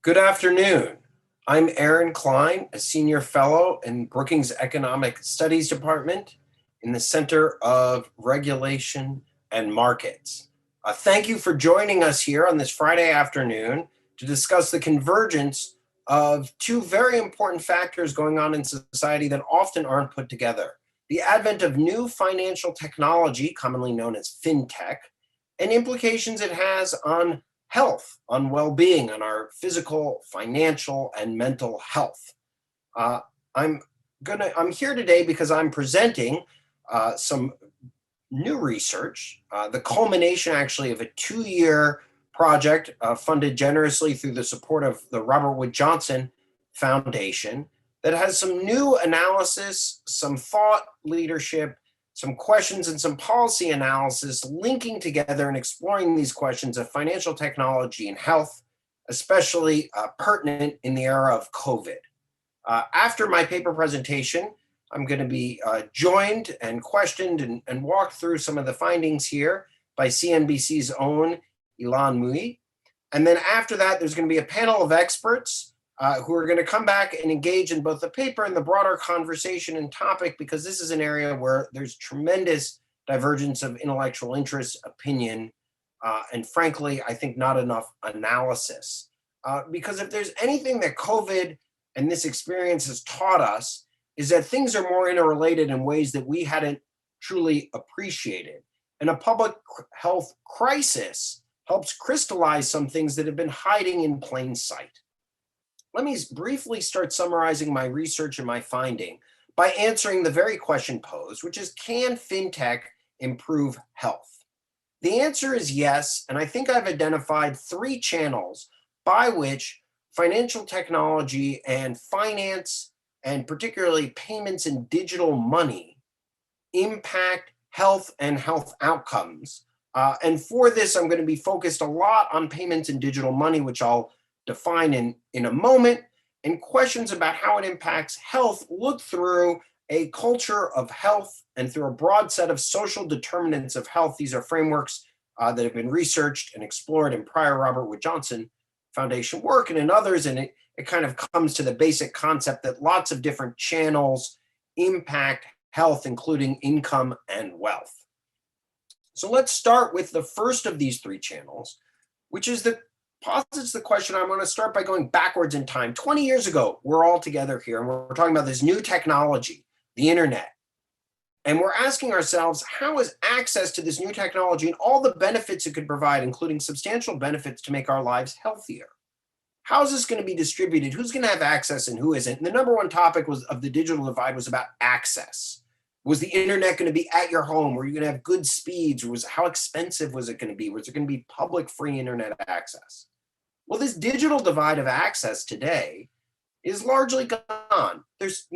Good afternoon. I'm Aaron Klein, a senior fellow in Brookings Economic Studies Department in the Center of Regulation and Markets. Thank you for joining us here on this Friday afternoon to discuss the convergence of two very important factors going on in society that often aren't put together. The advent of new financial technology, commonly known as Fintech, and implications it has on health, on well-being, on our physical, financial, and mental health. I'm here today because I'm presenting some new research, the culmination actually of a 2-year project funded generously through the support of the Robert Wood Johnson Foundation that has some new analysis, some thought leadership, some questions and some policy analysis linking together and exploring these questions of financial technology and health, especially pertinent in the era of COVID. After my paper presentation, I'm going to be joined and questioned and walked through some of the findings here by CNBC's own Ylan Mui. And then after that, there's going to be a panel of experts who are going to come back and engage in both the paper and the broader conversation and topic, because this is an area where there's tremendous divergence of intellectual interest, opinion, and frankly, I think not enough analysis. Because if there's anything that COVID and this experience has taught us, is that things are more interrelated in ways that we hadn't truly appreciated. And a public health crisis helps crystallize some things that have been hiding in plain sight. Let me briefly start summarizing my research and my finding by answering the very question posed, which is, can fintech improve health? The answer is yes, and I think I've identified 3 channels by which financial technology and finance, and particularly payments and digital money, impact health and health outcomes. And for this, I'm going to be focused a lot on payments and digital money, which I'll define in a moment, and questions about how it impacts health look through a culture of health and through a broad set of social determinants of health. These are frameworks that have been researched and explored in prior Robert Wood Johnson Foundation work and in others, and it kind of comes to the basic concept that lots of different channels impact health, including income and wealth. So let's start with the first of these 3 channels, which is the posits the question. I'm going to start by going backwards in time. 20 years ago, we're all together here and we're talking about this new technology, the internet. And we're asking ourselves, how is access to this new technology and all the benefits it could provide, including substantial benefits to make our lives healthier? How is this going to be distributed? Who's going to have access and who isn't? And the number one topic of the digital divide was about access. Was the internet going to be at your home? Were you going to have good speeds? Or how expensive was it going to be? Was it going to be public free internet access? Well, this digital divide of access today is largely gone. There's,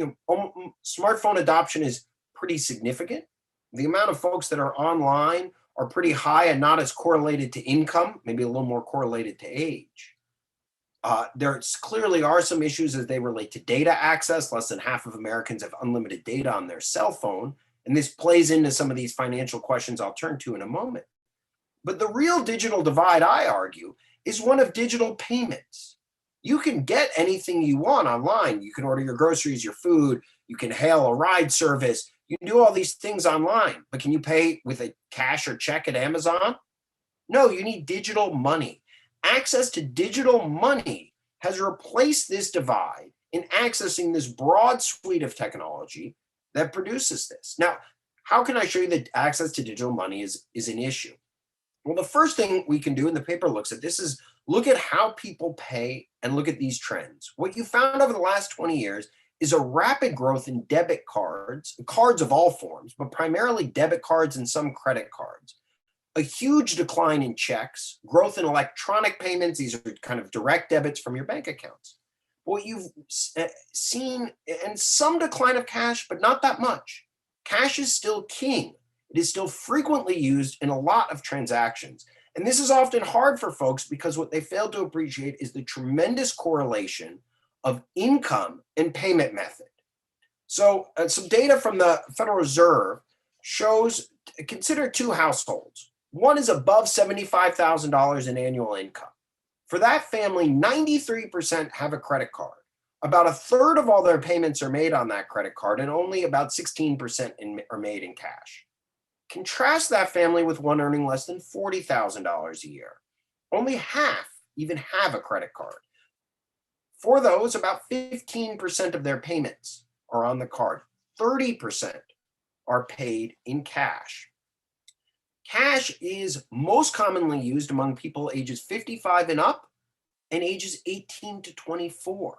smartphone adoption is pretty significant. The amount of folks that are online are pretty high and not as correlated to income, maybe a little more correlated to age. There clearly are some issues as they relate to data access. Less than half of Americans have unlimited data on their cell phone, and this plays into some of these financial questions I'll turn to in a moment. But the real digital divide, I argue, is one of digital payments. You can get anything you want online. You can order your groceries, your food, you can hail a ride service, you can do all these things online, but can you pay with a cash or check at Amazon? No, you need digital money. Access to digital money has replaced this divide in accessing this broad suite of technology that produces this. Now, how can I show you that access to digital money is an issue? Well, the first thing we can do, and the paper looks at this, is look at how people pay and look at these trends. What you found over the last 20 years is a rapid growth in debit cards of all forms, but primarily debit cards and some credit cards. A huge decline in checks, growth in electronic payments. These are kind of direct debits from your bank accounts. What you've seen, and some decline of cash, but not that much. Cash is still king. It is still frequently used in a lot of transactions. And this is often hard for folks because what they fail to appreciate is the tremendous correlation of income and payment method. So some data from the Federal Reserve shows, consider 2 households. One is above $75,000 in annual income. For that family, 93% have a credit card. About a third of all their payments are made on that credit card, and only about 16% are made in cash. Contrast that family with one earning less than $40,000 a year. Only half even have a credit card. For those, about 15% of their payments are on the card. 30% are paid in cash. Cash is most commonly used among people ages 55 and up and ages 18 to 24.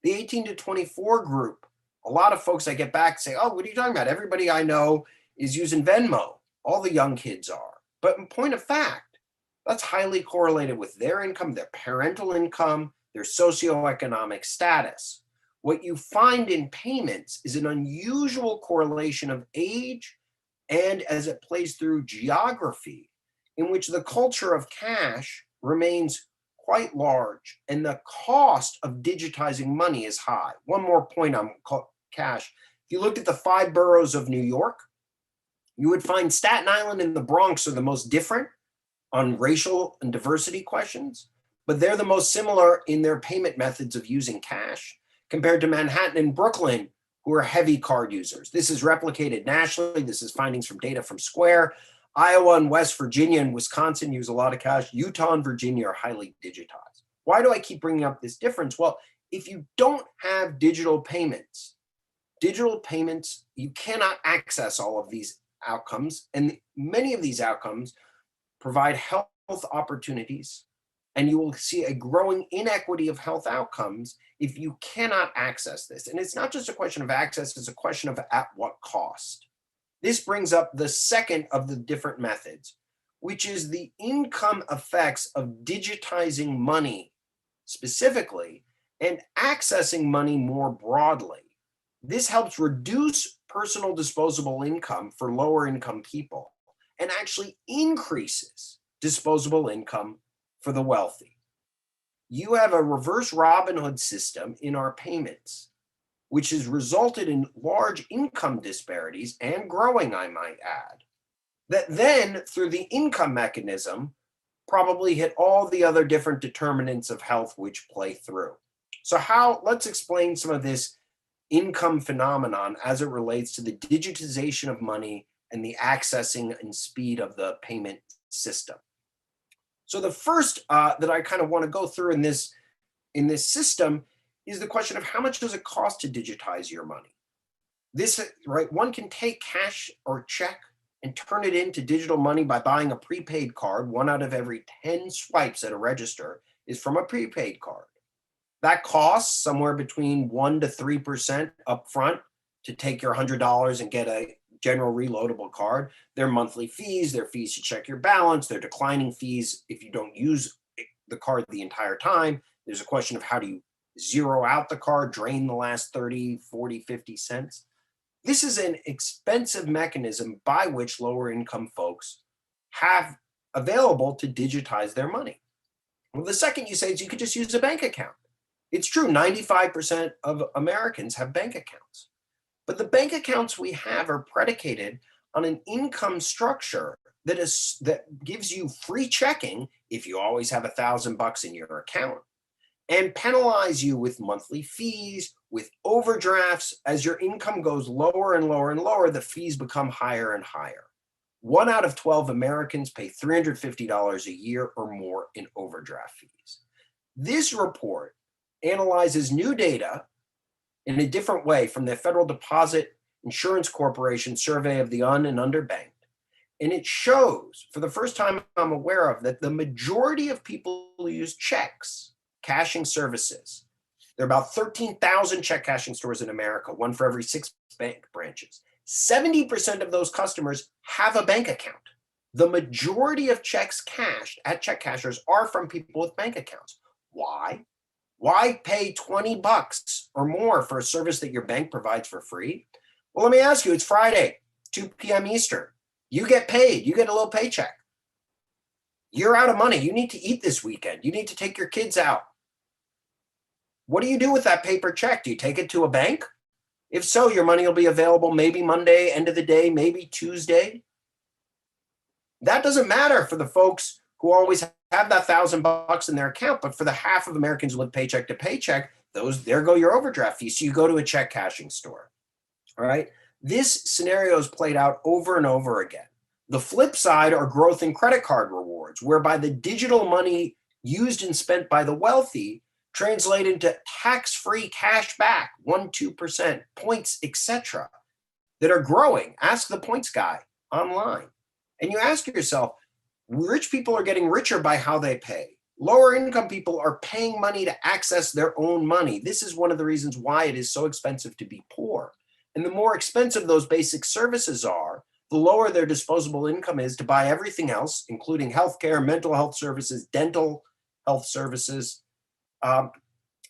The 18 to 24 group, a lot of folks I get back say, oh, what are you talking about? Everybody I know is using Venmo. All the young kids are. But in point of fact, that's highly correlated with their income, their parental income, their socioeconomic status. What you find in payments is an unusual correlation of age and as it plays through geography, in which the culture of cash remains quite large and the cost of digitizing money is high. One more point on cash. If you looked at the 5 boroughs of New York, you would find Staten Island and the Bronx are the most different on racial and diversity questions, but they're the most similar in their payment methods of using cash compared to Manhattan and Brooklyn, who are heavy card users. This is replicated nationally. This is findings from data from Square. Iowa and West Virginia and Wisconsin use a lot of cash. Utah and Virginia are highly digitized. Why do I keep bringing up this difference? Well, if you don't have digital payments, you cannot access all of these outcomes. And many of these outcomes provide health opportunities. And you will see a growing inequity of health outcomes if you cannot access this. And it's not just a question of access, it's a question of at what cost. This brings up the second of the different methods, which is the income effects of digitizing money specifically and accessing money more broadly. This helps reduce personal disposable income for lower income people and actually increases disposable income for the wealthy. You have a reverse Robin Hood system in our payments, which has resulted in large income disparities and growing, I might add, that then through the income mechanism probably hit all the other different determinants of health which play through. So let's explain some of this income phenomenon as it relates to the digitization of money and the accessing and speed of the payment system. So the first that I kind of want to go through in this system is the question of how much does it cost to digitize your money? One can take cash or check and turn it into digital money by buying a prepaid card. 1 out of every 10 swipes at a register is from a prepaid card. That costs somewhere between 1% to 3% upfront to take your $100 and get a general reloadable card. Their monthly fees, their fees to check your balance, their declining fees if you don't use the card the entire time. There's a question of how do you zero out the card, drain the last 30, 40, 50 cents. This is an expensive mechanism by which lower income folks have available to digitize their money. Well, the second you say is you could just use a bank account. It's true, 95% of Americans have bank accounts. But the bank accounts we have are predicated on an income structure that gives you free checking if you always have $1,000 in your account, and penalize you with monthly fees, with overdrafts. As your income goes lower and lower and lower, the fees become higher and higher. 1 out of 12 Americans pay $350 a year or more in overdraft fees. This report analyzes new data in a different way from the Federal Deposit Insurance Corporation survey of the and underbanked. And it shows, for the first time I'm aware of, that the majority of people who use checks, cashing services, there are about 13,000 check cashing stores in America, 1 for every 6 bank branches. 70% of those customers have a bank account. The majority of checks cashed at check cashers are from people with bank accounts. Why? Why pay $20 or more for a service that your bank provides for free? Well, let me ask you, it's Friday, 2 p.m. Eastern. You get paid, you get a little paycheck. You're out of money. You need to eat this weekend. You need to take your kids out. What do you do with that paper check? Do you take it to a bank? If so, your money will be available maybe Monday, end of the day, maybe Tuesday. That doesn't matter for the folks who who always have that $1,000 in their account, but for the half of Americans who live paycheck to paycheck, there go your overdraft fees. So you go to a check cashing store. All right. This scenario is played out over and over again. The flip side are growth in credit card rewards, whereby the digital money used and spent by the wealthy translate into tax-free cash back, 1-2% points, etc., that are growing. Ask the points guy online. And you ask yourself, rich people are getting richer by how they pay. Lower income people are paying money to access their own money. This is one of the reasons why it is so expensive to be poor. And the more expensive those basic services are, the lower their disposable income is to buy everything else, including healthcare, mental health services, dental health services.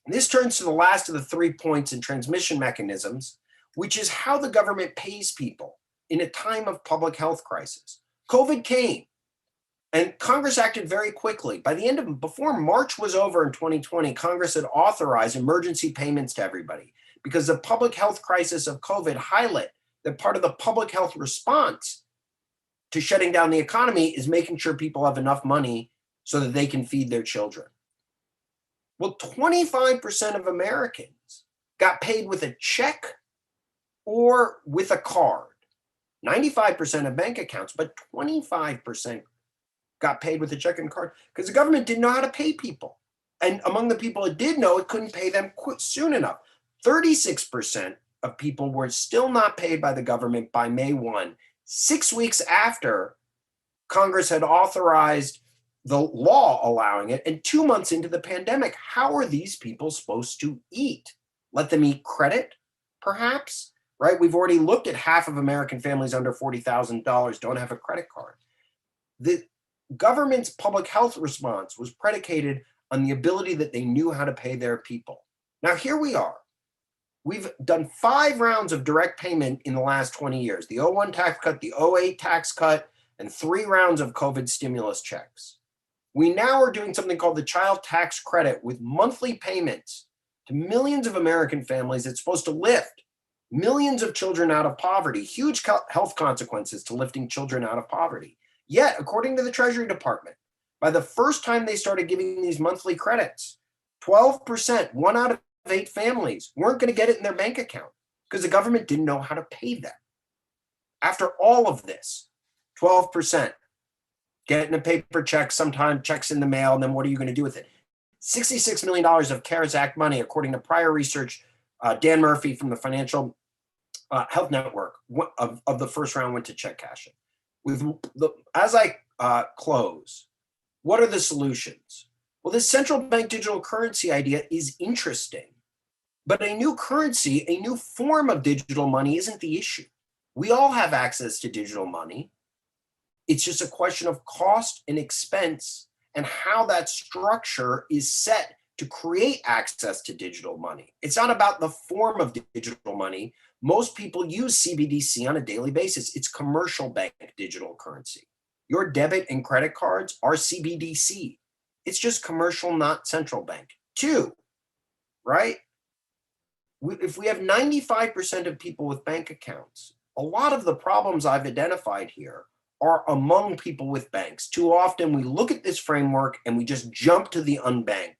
This turns to the last of the 3 points in transmission mechanisms, which is how the government pays people in a time of public health crisis. COVID came, and Congress acted very quickly. Before March was over in 2020, Congress had authorized emergency payments to everybody because the public health crisis of COVID highlighted that part of the public health response to shutting down the economy is making sure people have enough money so that they can feed their children. Well, 25% of Americans got paid with a check or with a card. 95% have bank accounts, but 25% got paid with a check and card because the government didn't know how to pay people. And among the people it did know, it couldn't pay them soon enough. 36% of people were still not paid by the government by May 1, 6 weeks after Congress had authorized the law allowing it, and 2 months into the pandemic. How are these people supposed to eat? Let them eat credit, perhaps? Right? We've already looked at half of American families under $40,000 don't have a credit card. The government's public health response was predicated on the ability that they knew how to pay their people. Now, here we are. We've done 5 rounds of direct payment in the last 20 years, the 01 tax cut, the 08 tax cut, and 3 rounds of COVID stimulus checks. We now are doing something called the child tax credit with monthly payments to millions of American families. That's supposed to lift millions of children out of poverty, huge health consequences to lifting children out of poverty. Yet, according to the Treasury Department, by the first time they started giving these monthly credits, 12%, 1 out of 8 families weren't going to get it in their bank account because the government didn't know how to pay them. After all of this, 12%, getting a paper check, sometimes checks in the mail, and then what are you going to do with it? $66 million of CARES Act money, according to prior research, Dan Murphy from the Financial Health Network of the first round went to check cashing. As I close, what are the solutions? Well, this central bank digital currency idea is interesting, but a new currency, a new form of digital money isn't the issue. We all have access to digital money. It's just a question of cost and expense and how that structure is set to create access to digital money. It's not about the form of digital money. Most people use CBDC on a daily basis. It's commercial bank digital currency. Your debit and credit cards are CBDC. It's just commercial, not central bank. 2, right? If we have 95% of people with bank accounts, a lot of the problems I've identified here are among people with banks. Too often we look at this framework and we just jump to the unbanked.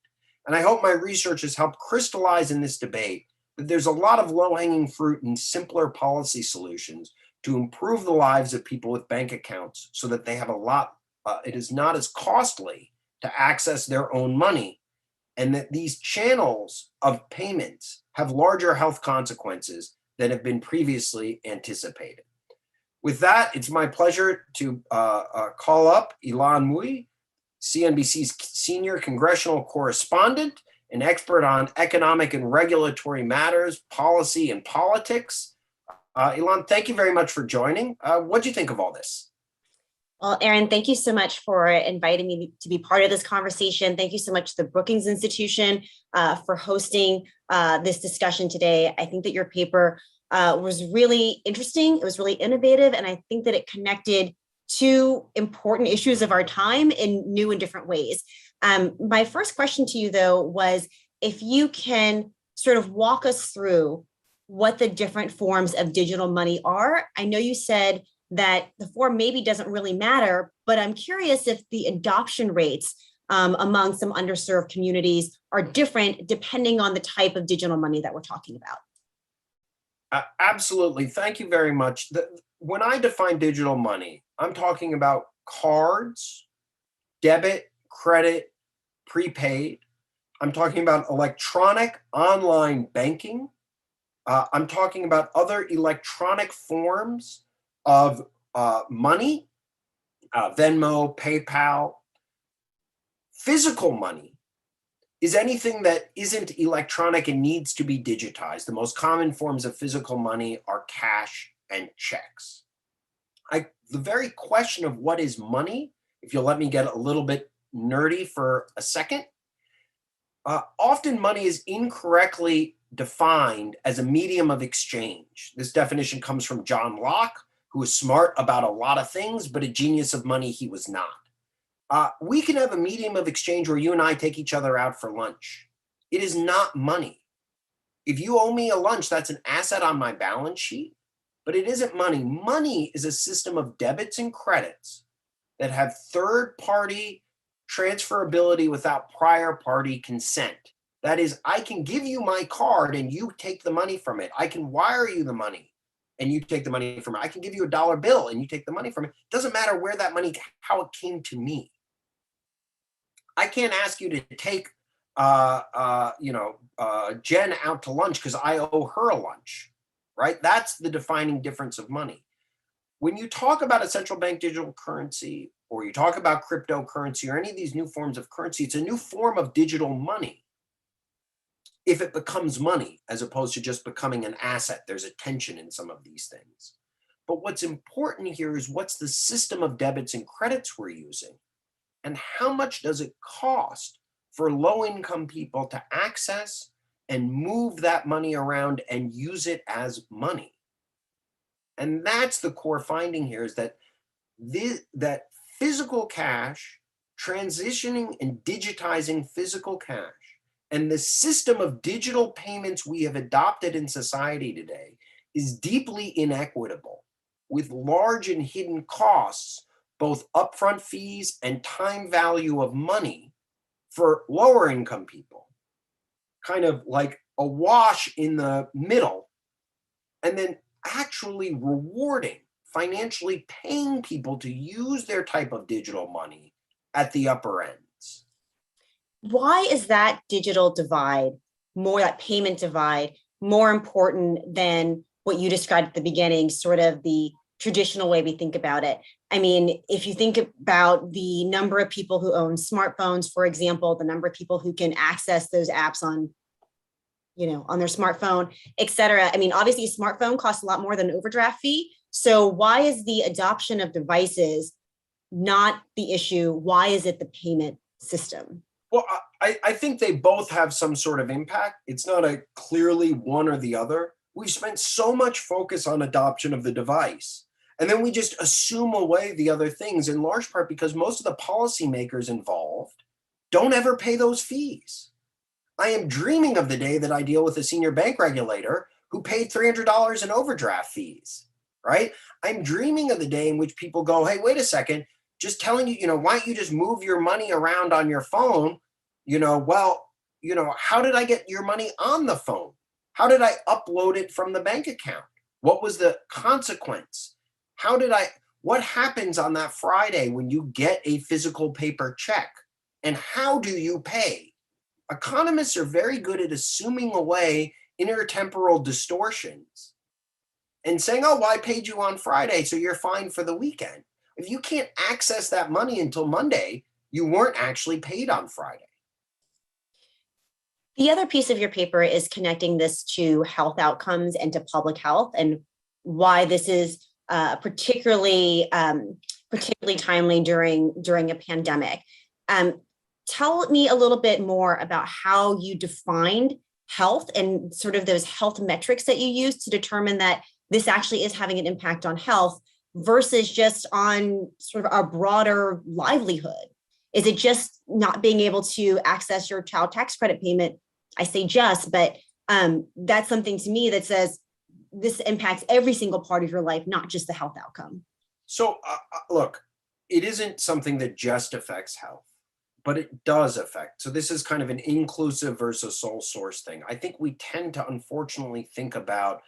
And I hope my research has helped crystallize in this debate that there's a lot of low-hanging fruit and simpler policy solutions to improve the lives of people with bank accounts so that they have it is not as costly to access their own money, and that these channels of payments have larger health consequences than have been previously anticipated. With that, it's my pleasure to call up Ylan Mui, CNBC's senior congressional correspondent, an expert on economic and regulatory matters, policy and politics. Ylan, thank you very much for joining. What do you think of all this? Well, Aaron, thank you so much for inviting me to be part of this conversation. Thank you so much to the Brookings Institution for hosting this discussion today. I think that your paper was really interesting. It was really innovative. And I think that it connected 2 important issues of our time in new and different ways. My first question to you, though, was if you can sort of walk us through what the different forms of digital money are. I know you said that the form maybe doesn't really matter, but I'm curious if the adoption rates among some underserved communities are different depending on the type of digital money that we're talking about. Absolutely. Thank you very much. When I define digital money, I'm talking about cards, debit, credit, prepaid. I'm talking about electronic online banking. I'm talking about other electronic forms of money, Venmo, PayPal. Physical money is anything that isn't electronic and needs to be digitized. The most common forms of physical money are cash and checks. The very question of what is money, if you'll let me get a little bit nerdy for a second, often money is incorrectly defined as a medium of exchange. This definition comes from John Locke, who was smart about a lot of things, but a genius of money he was not. We can have a medium of exchange where you and I take each other out for lunch. It is not money. If you owe me a lunch, that's an asset on my balance sheet, but it isn't money. Money is a system of debits and credits that have third-party transferability without prior party consent. That is, I can give you my card and you take the money from it. I can wire you the money and you take the money from it. I can give you a dollar bill and you take the money from it. It doesn't matter where that money, how it came to me. I can't ask you to take Jen out to lunch because I owe her a lunch, right? That's the defining difference of money. When you talk about a central bank digital currency, or you talk about cryptocurrency or any of these new forms of currency, it's a new form of digital money. If it becomes money, as opposed to just becoming an asset, there's a tension in some of these things. But what's important here is what's the system of debits and credits we're using, and how much does it cost for low-income people to access and move that money around and use it as money. And that's the core finding here, is that that physical cash, transitioning and digitizing physical cash, and the system of digital payments we have adopted in society today is deeply inequitable, with large and hidden costs, both upfront fees and time value of money for lower income people, kind of like a wash in the middle, and then actually rewarding, financially paying people to use their type of digital money at the upper ends. Why is that digital divide, that payment divide, more important than what you described at the beginning, sort of the traditional way we think about it? I mean, if you think about the number of people who own smartphones, for example, the number of people who can access those apps on their smartphone, et cetera. I mean, obviously a smartphone costs a lot more than an overdraft fee. So why is the adoption of devices not the issue? Why is it the payment system? Well, I think they both have some sort of impact. It's not a clearly one or the other. We've spent so much focus on adoption of the device, and then we just assume away the other things, in large part because most of the policymakers involved don't ever pay those fees. I am dreaming of the day that I deal with a senior bank regulator who paid $300 in overdraft fees, right? I'm dreaming of the day in which people go, hey, wait a second, just telling you, why don't you just move your money around on your phone? How did I get your money on the phone? How did I upload it from the bank account? What was the consequence? What happens on that Friday when you get a physical paper check? And how do you pay? Economists are very good at assuming away intertemporal distortions and saying, oh, well, I paid you on Friday, so you're fine for the weekend. If you can't access that money until Monday, you weren't actually paid on Friday. The other piece of your paper is connecting this to health outcomes and to public health, and why this is particularly timely during a pandemic. Tell me a little bit more about how you defined health and sort of those health metrics that you use to determine that this actually is having an impact on health versus just on sort of our broader livelihood. Is it just not being able to access your child tax credit payment? I say just, but that's something to me that says this impacts every single part of your life, not just the health outcome. So look, it isn't something that just affects health, but it does affect. So this is kind of an inclusive versus sole source thing. I think we tend to unfortunately think about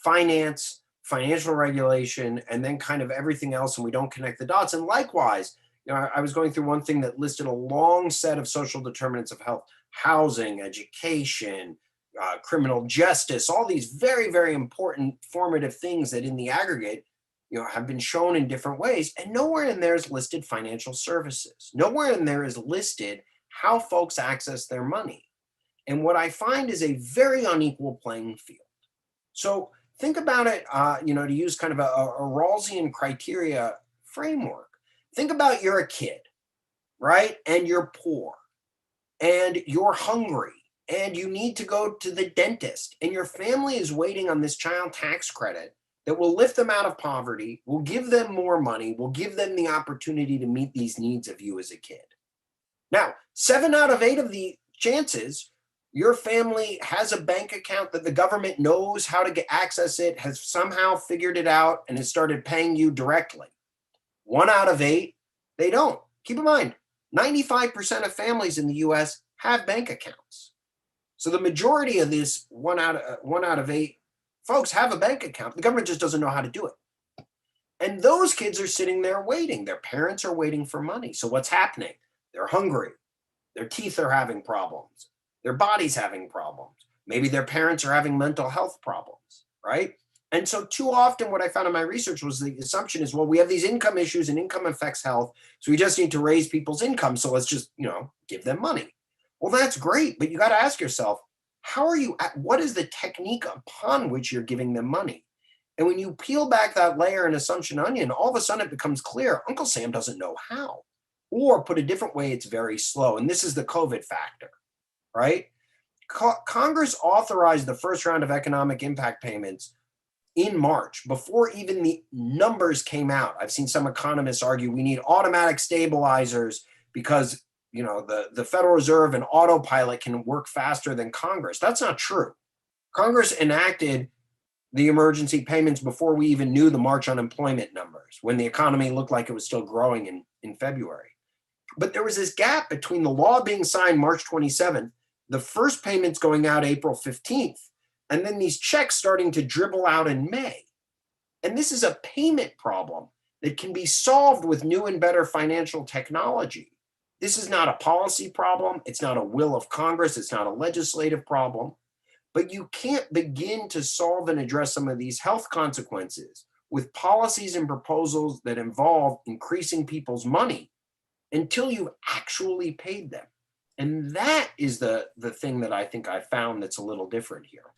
finance, financial regulation, and then kind of everything else, and we don't connect the dots. And likewise, I was going through one thing that listed a long set of social determinants of health: housing, education, criminal justice, all these very, very important formative things that in the aggregate, have been shown in different ways. And nowhere in there is listed financial services. Nowhere in there is listed how folks access their money. And what I find is a very unequal playing field. So think about it, to use kind of a Rawlsian criteria framework. Think about you're a kid, right? And you're poor and you're hungry and you need to go to the dentist, and your family is waiting on this child tax credit that will lift them out of poverty, will give them more money, will give them the opportunity to meet these needs of you as a kid. Now, 7 out of 8 of the chances, your family has a bank account that the government knows how to access it, has somehow figured it out, and has started paying you directly. 1 out of 8, they don't. Keep in mind, 95% of families in the US have bank accounts. So the majority of this 1 out of 8 folks have a bank account. The government just doesn't know how to do it. And those kids are sitting there waiting. Their parents are waiting for money. So what's happening? They're hungry. Their teeth are having problems. Their body's having problems. Maybe their parents are having mental health problems, right? And so too often what I found in my research was the assumption is, well, we have these income issues and income affects health. So we just need to raise people's income. So let's just, give them money. Well, that's great. But you got to ask yourself, what is the technique upon which you're giving them money? And when you peel back that layer and assumption onion, all of a sudden it becomes clear Uncle Sam doesn't know how. Or put a different way, it's very slow. And this is the COVID factor, right? Congress authorized the first round of economic impact payments in March, before even the numbers came out. I've seen some economists argue we need automatic stabilizers because the Federal Reserve and autopilot can work faster than Congress. That's not true. Congress enacted the emergency payments before we even knew the March unemployment numbers, when the economy looked like it was still growing in February. But there was this gap between the law being signed March 27th, the first payments going out April 15th, and then these checks starting to dribble out in May. And this is a payment problem that can be solved with new and better financial technology. This is not a policy problem. It's not a will of Congress. It's not a legislative problem. But you can't begin to solve and address some of these health consequences with policies and proposals that involve increasing people's money until you've actually paid them. And that is the thing that I think I found that's a little different here.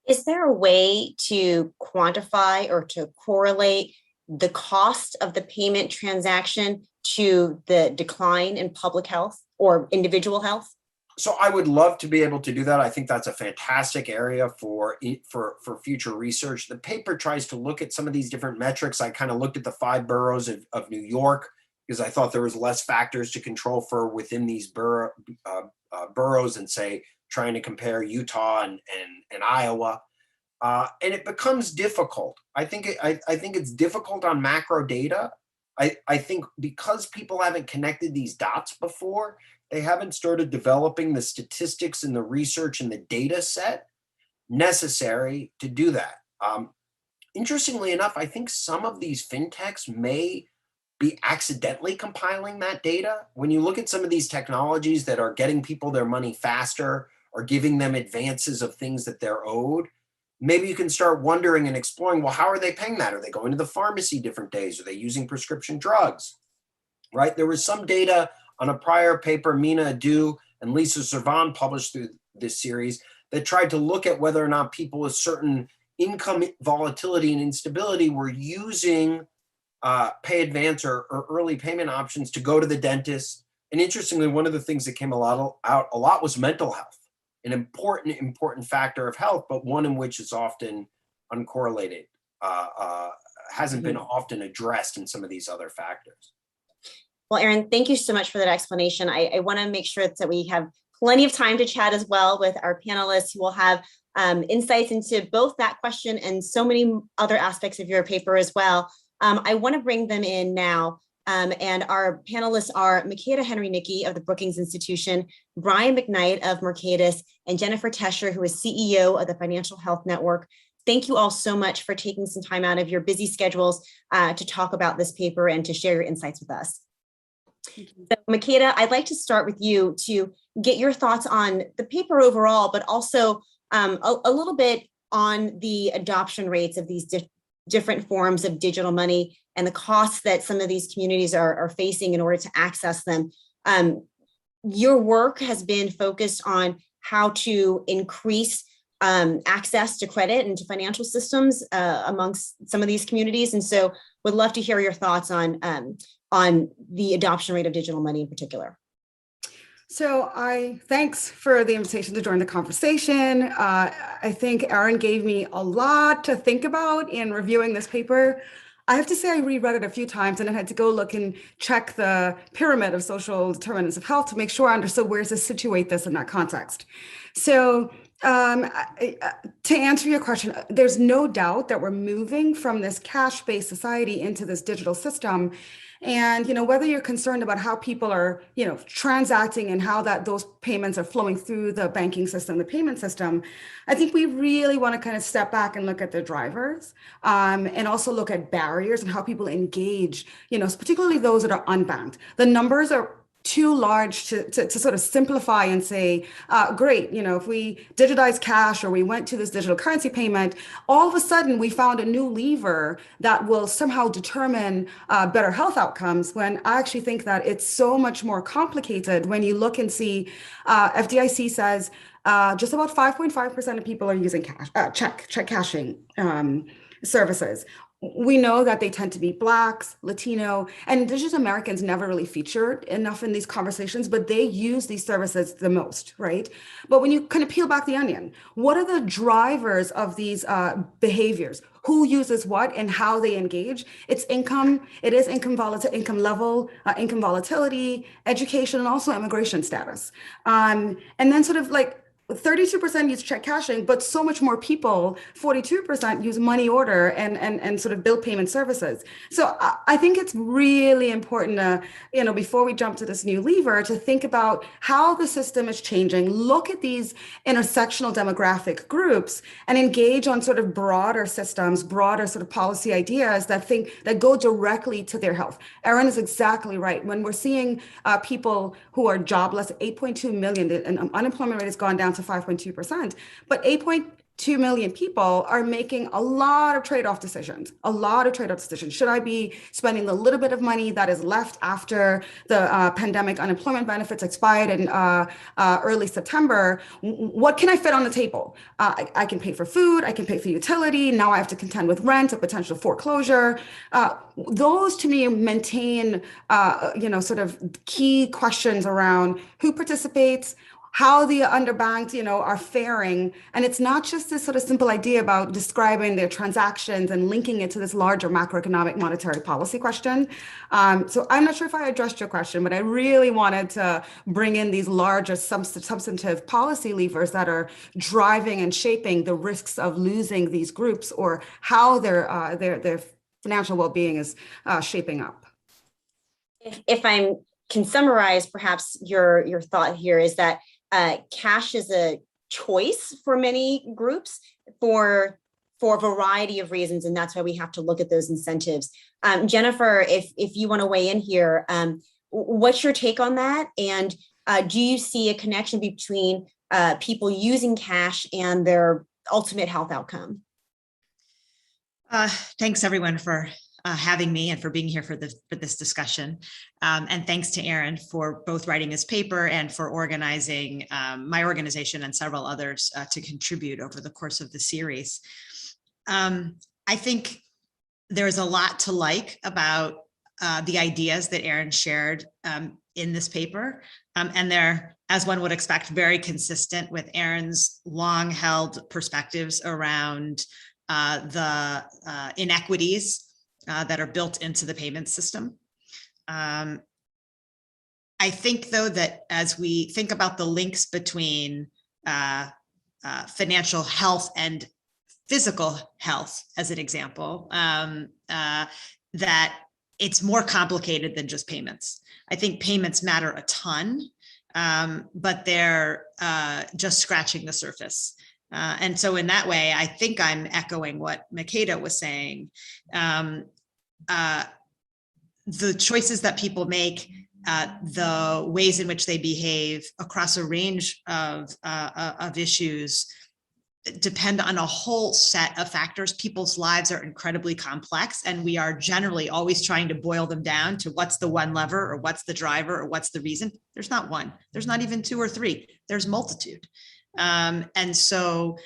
Is there a way to quantify or to correlate the cost of the payment transaction to the decline in public health or individual health? So I would love to be able to do that. I think that's a fantastic area for future research. The paper tries to look at some of these different metrics. I kind of looked at the 5 boroughs of New York because I thought there was less factors to control for within these boroughs and say trying to compare Utah and Iowa. And it becomes difficult. I think it's difficult on macro data. I think because people haven't connected these dots before, they haven't started developing the statistics and the research and the data set necessary to do that. Interestingly enough, I think some of these fintechs may be accidentally compiling that data. When you look at some of these technologies that are getting people their money faster or giving them advances of things that they're owed, maybe you can start wondering and exploring, well, how are they paying that? Are they going to the pharmacy different days? Are they using prescription drugs, right? There was some data on a prior paper, Mina Adu and Lisa Servan published through this series that tried to look at whether or not people with certain income volatility and instability were using pay advance or early payment options to go to the dentist. And interestingly, one of the things that came out a lot was mental health, an important factor of health, but one in which is often uncorrelated, hasn't been often addressed in some of these other factors. Well, Aaron, thank you so much for that explanation. I want to make sure that we have plenty of time to chat as well with our panelists who will have insights into both that question and so many other aspects of your paper as well. I want to bring them in now. And our panelists are Makada Henry-Nickie of the Brookings Institution, Brian McKnight of Mercatus, and Jennifer Tescher, who is CEO of the Financial Health Network. Thank you all so much for taking some time out of your busy schedules to talk about this paper and to share your insights with us. So, Makada, I'd like to start with you to get your thoughts on the paper overall, but also a little bit on the adoption rates of these different forms of digital money and the costs that some of these communities are facing in order to access them. Your work has been focused on how to increase access to credit and to financial systems amongst some of these communities. And so would love to hear your thoughts on the adoption rate of digital money in particular. So thanks for the invitation to join the conversation. I think Erin gave me a lot to think about in reviewing this paper. I have to say I reread it a few times and I had to go look and check the pyramid of social determinants of health to make sure I understood where to situate this in that context. So to answer your question, there's no doubt that we're moving from this cash-based society into this digital system. And, whether you're concerned about how people are, transacting and how those payments are flowing through the banking system, the payment system, I think we really want to kind of step back and look at the drivers and also look at barriers and how people engage, particularly those that are unbanked. The numbers are too large to sort of simplify and say, great, if we digitize cash or we went to this digital currency payment, all of a sudden we found a new lever that will somehow determine better health outcomes, when I actually think that it's so much more complicated. When you look and see, FDIC says just about 5.5% of people are using check cashing services. We know that they tend to be Blacks, Latino, and Indigenous Americans never really featured enough in these conversations, but they use these services the most, right? But when you kind of peel back the onion, what are the drivers of these behaviors? Who uses what and how they engage? It's income, it is income level, income volatility, education, and also immigration status. And then sort of like 32% use check cashing, but so much more people, 42% use money order and sort of bill payment services. So I think it's really important to, before we jump to this new lever, to think about how the system is changing, look at these intersectional demographic groups and engage on sort of broader systems, broader sort of policy ideas that go directly to their health. Erin is exactly right. When we're seeing people who are jobless, 8.2 million, and unemployment rate has gone down to 5.2%, but 8.2 million people are making a lot of trade-off decisions. Should I be spending the little bit of money that is left after the pandemic unemployment benefits expired in early September? What can I fit on the table? I can pay for food, I can pay for utility. Now I have to contend with rent, a potential foreclosure. Those to me maintain, sort of key questions around who participates, how the underbanked, are faring. And it's not just this sort of simple idea about describing their transactions and linking it to this larger macroeconomic monetary policy question. So I'm not sure if I addressed your question, but I really wanted to bring in these larger substantive policy levers that are driving and shaping the risks of losing these groups or how their financial well-being is shaping up. If I can summarize perhaps your thought here is that cash is a choice for many groups for a variety of reasons, and that's why we have to look at those incentives. Jennifer, if you want to weigh in here, what's your take on that? And do you see a connection between people using cash and their ultimate health outcome? Thanks everyone for having me and for being here for this discussion. And thanks to Erin for both writing his paper and for organizing my organization and several others to contribute over the course of the series. I think there's a lot to like about the ideas that Erin shared in this paper. And they're, as one would expect, very consistent with Erin's long-held perspectives around the inequities that are built into the payment system. I think, though, that as we think about the links between financial health and physical health, as an example, that it's more complicated than just payments. I think payments matter a ton, but they're just scratching the surface. And so in that way, I think I'm echoing what Makada was saying. The choices that people make, the ways in which they behave across a range of issues depend on a whole set of factors. People's lives are incredibly complex, and we are generally always trying to boil them down to what's the one lever, or what's the driver, or what's the reason. There's not one, there's not even two or three, there's multitude. And so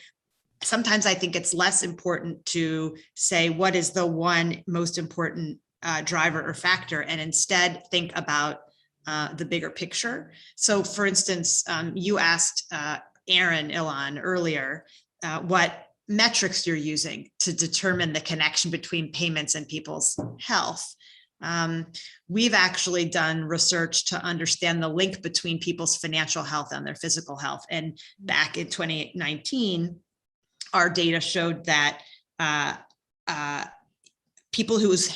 sometimes I think it's less important to say what is the one most important driver or factor, and instead think about the bigger picture. So for instance, you asked Ylan earlier what metrics you're using to determine the connection between payments and people's health. We've actually done research to understand the link between people's financial health and their physical health. And back in 2019, our data showed that people whose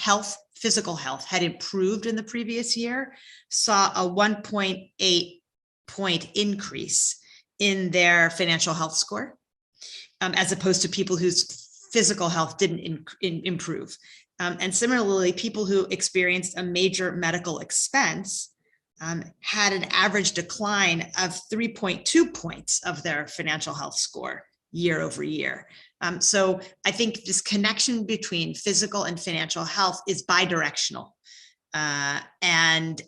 physical health had improved in the previous year saw a 1.8 point increase in their financial health score, as opposed to people whose physical health didn't improve. And similarly, people who experienced a major medical expense had an average decline of 3.2 points of their financial health score year over year. So I think this connection between physical and financial health is bidirectional, and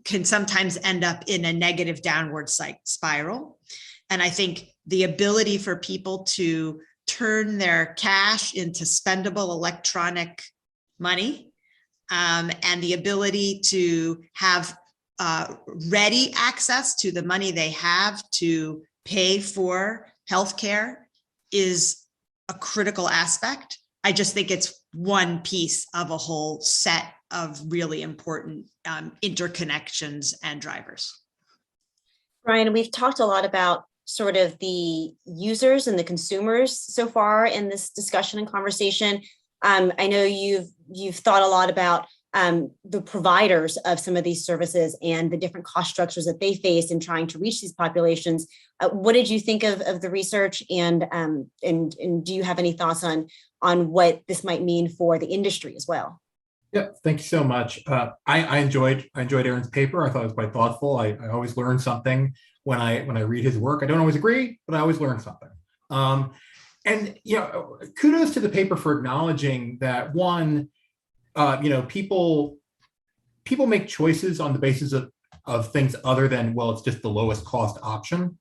can sometimes end up in a negative downward spiral. And I think the ability for people to turn their cash into spendable electronic money, and the ability to have ready access to the money they have to pay for healthcare is a critical aspect. I just think it's one piece of a whole set of really important interconnections and drivers. Brian, we've talked a lot about sort of the users and the consumers so far in this discussion and conversation. I know you've thought a lot about the providers of some of these services and the different cost structures that they face in trying to reach these populations. What did you think of the research, and do you have any thoughts on what this might mean for the industry as well? Yeah, thank you so much. I enjoyed Aaron's paper. I thought it was quite thoughtful. I always learn something when I read his work. I don't always agree, but I always learn something. And kudos to the paper for acknowledging that one, people make choices on the basis of things other than, well, it's just the lowest cost option.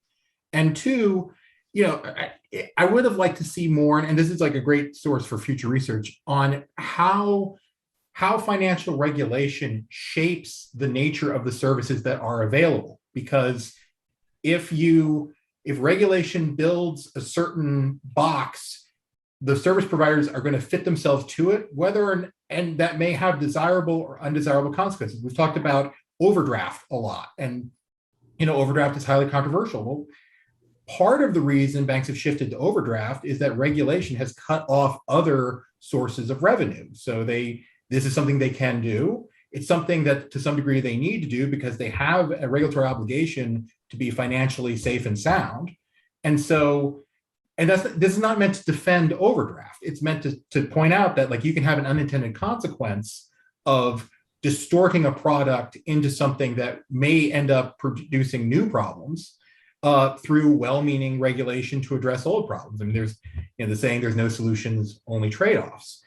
And two, I would have liked to see more, and this is like a great source for future research on how financial regulation shapes the nature of the services that are available. Because if regulation builds a certain box, the service providers are going to fit themselves to it, and that may have desirable or undesirable consequences. We've talked about overdraft a lot, and overdraft is highly controversial. Well, part of the reason banks have shifted to overdraft is that regulation has cut off other sources of revenue. So this is something they can do. It's something that to some degree they need to do because they have a regulatory obligation to be financially safe and sound. And this is not meant to defend overdraft. It's meant to point out that you can have an unintended consequence of distorting a product into something that may end up producing new problems through well-meaning regulation to address old problems. I mean, there's the saying, there's no solutions, only trade-offs.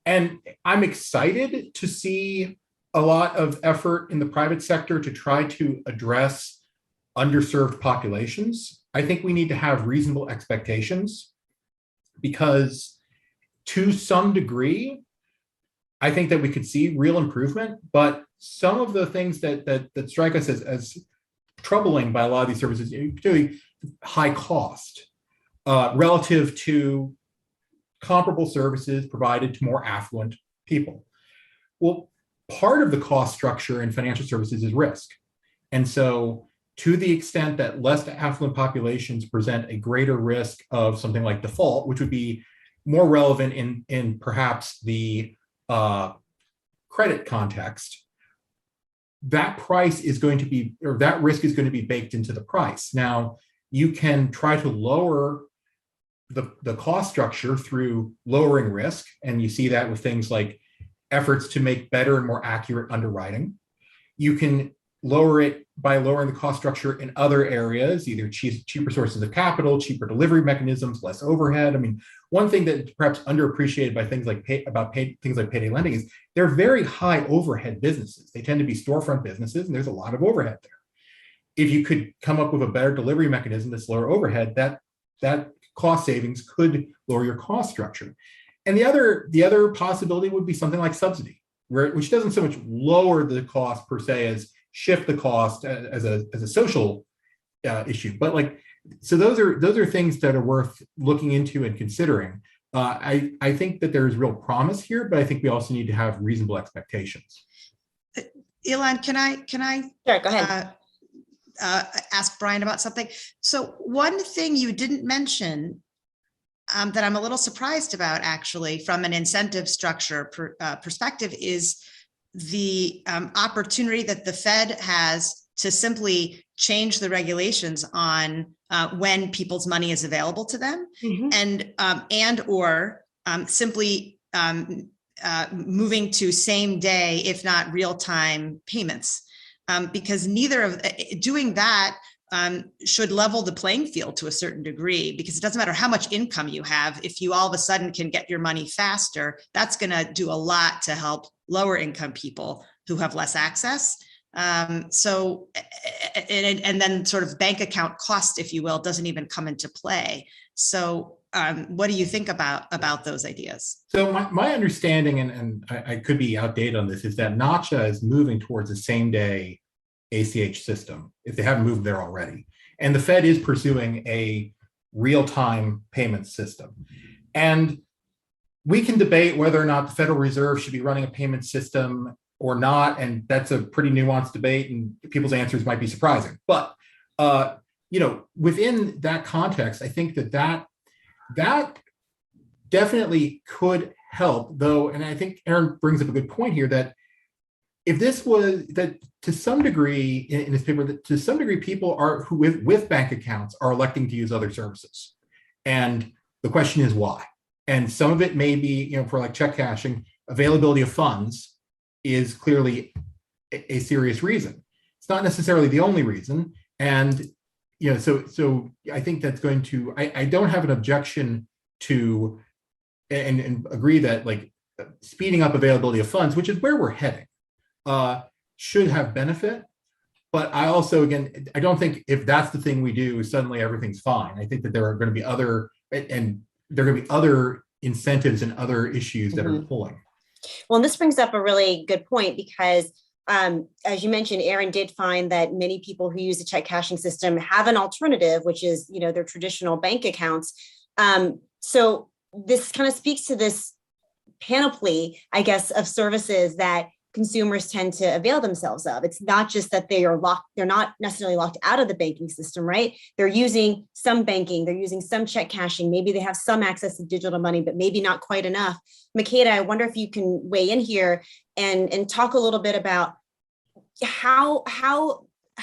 And I'm excited to see a lot of effort in the private sector to try to address underserved populations. I think we need to have reasonable expectations because to some degree, I think that we could see real improvement, but some of the things that strike us as troubling by a lot of these services, particularly high cost relative to comparable services provided to more affluent people. Well, part of the cost structure in financial services is risk. And so to the extent that less affluent populations present a greater risk of something like default, which would be more relevant in perhaps the credit context, that price is going to be, or that risk is going to be baked into the price. Now, you can try to lower the cost structure through lowering risk, and you see that with things like efforts to make better and more accurate underwriting. You can lower it by lowering the cost structure in other areas, either cheaper sources of capital, cheaper delivery mechanisms, less overhead. I mean, one thing that perhaps underappreciated by things like things like payday lending is they're very high overhead businesses. They tend to be storefront businesses, and there's a lot of overhead there. If you could come up with a better delivery mechanism that's lower overhead, that cost savings could lower your cost structure. And the other possibility would be something like subsidy, which doesn't so much lower the cost per se as shift the cost as a social issue. But like, so those are things that are worth looking into and considering. I think that there's real promise here, but I think we also need to have reasonable expectations. Ylan, can I Sure, go ahead. Ask Brian about something? So one thing you didn't mention that I'm a little surprised about, actually, from an incentive structure perspective, is the opportunity that the Fed has to simply change the regulations on when people's money is available to them, and or simply moving to same day, if not real time payments, because neither of doing that should level the playing field to a certain degree, because it doesn't matter how much income you have. If you all of a sudden can get your money faster, that's going to do a lot to help lower income people who have less access. So, and then sort of bank account cost, if you will, doesn't even come into play. So what do you think about those ideas? So my understanding, and I could be outdated on this, is that NACHA is moving towards a same day ACH system, if they haven't moved there already. And the Fed is pursuing a real-time payment system. And we can debate whether or not the Federal Reserve should be running a payment system or not, and that's a pretty nuanced debate, and people's answers might be surprising. But within that context, I think that definitely could help, though, and I think Aaron brings up a good point here, that if this was, that to some degree in his paper, that to some degree people who with bank accounts are electing to use other services, and the question is why. And some of it may be, for like check cashing, availability of funds is clearly a serious reason. It's not necessarily the only reason, and so I think that's going to. I don't have an objection to, and agree that like speeding up availability of funds, which is where we're heading, should have benefit. But I also, again, I don't think if that's the thing we do, suddenly everything's fine. I think that there are going to be other incentives and other issues that are pulling. Well, and this brings up a really good point, because as you mentioned, Aaron did find that many people who use the check cashing system have an alternative, which is, their traditional bank accounts. So this kind of speaks to this panoply, I guess, of services that consumers tend to avail themselves of. It's not just that they're not necessarily locked out of the banking system, right? They're using some banking, they're using some check cashing, maybe they have some access to digital money, but maybe not quite enough. Makada, I wonder if you can weigh in here and talk a little bit about how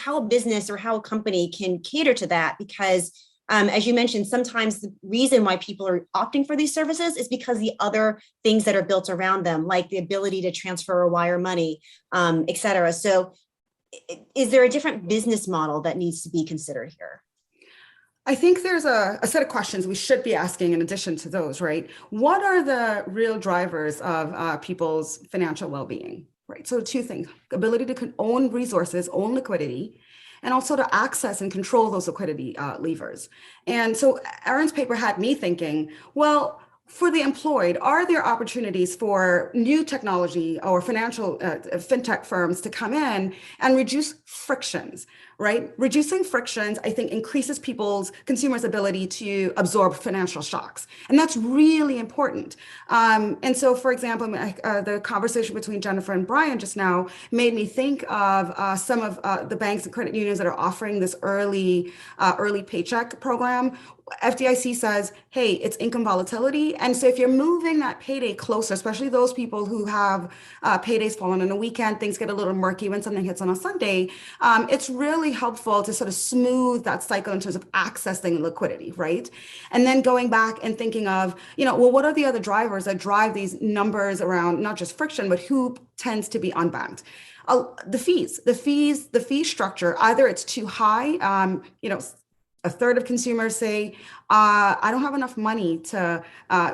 a business or how a company can cater to that, because as you mentioned, sometimes the reason why people are opting for these services is because the other things that are built around them, like the ability to transfer or wire money, et cetera. So is there a different business model that needs to be considered here? I think there's a set of questions we should be asking in addition to those, right? What are the real drivers of people's financial well-being, right? So two things: ability to own resources, own liquidity, and also to access and control those liquidity levers. And so Aaron's paper had me thinking, well, for the employed, are there opportunities for new technology or financial fintech firms to come in and reduce frictions, right? Reducing frictions, I think, increases consumers' ability to absorb financial shocks. And that's really important. And so, for example, the conversation between Jennifer and Brian just now made me think of some of the banks and credit unions that are offering this early paycheck program. FDIC says, hey, it's income volatility. And so if you're moving that payday closer, especially those people who have paydays falling on a weekend, things get a little murky when something hits on a Sunday, it's really helpful to sort of smooth that cycle in terms of accessing liquidity, right? And then going back and thinking of, well, what are the other drivers that drive these numbers around not just friction, but who tends to be unbanked? The fee structure, either it's too high, a third of consumers say, I don't have enough money to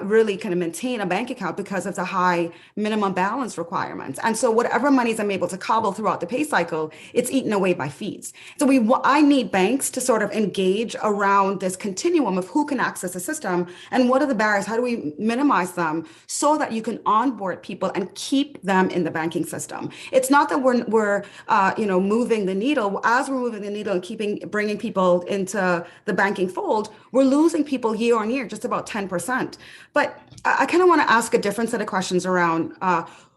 really kind of maintain a bank account because of the high minimum balance requirements. And so whatever monies I'm able to cobble throughout the pay cycle, it's eaten away by fees. So I need banks to sort of engage around this continuum of who can access the system and what are the barriers, how do we minimize them so that you can onboard people and keep them in the banking system. It's not that we're moving the needle. As we're moving the needle and bringing people into the banking fold, we're losing people year on year, just about 10%. But I kind of want to ask a different set of questions around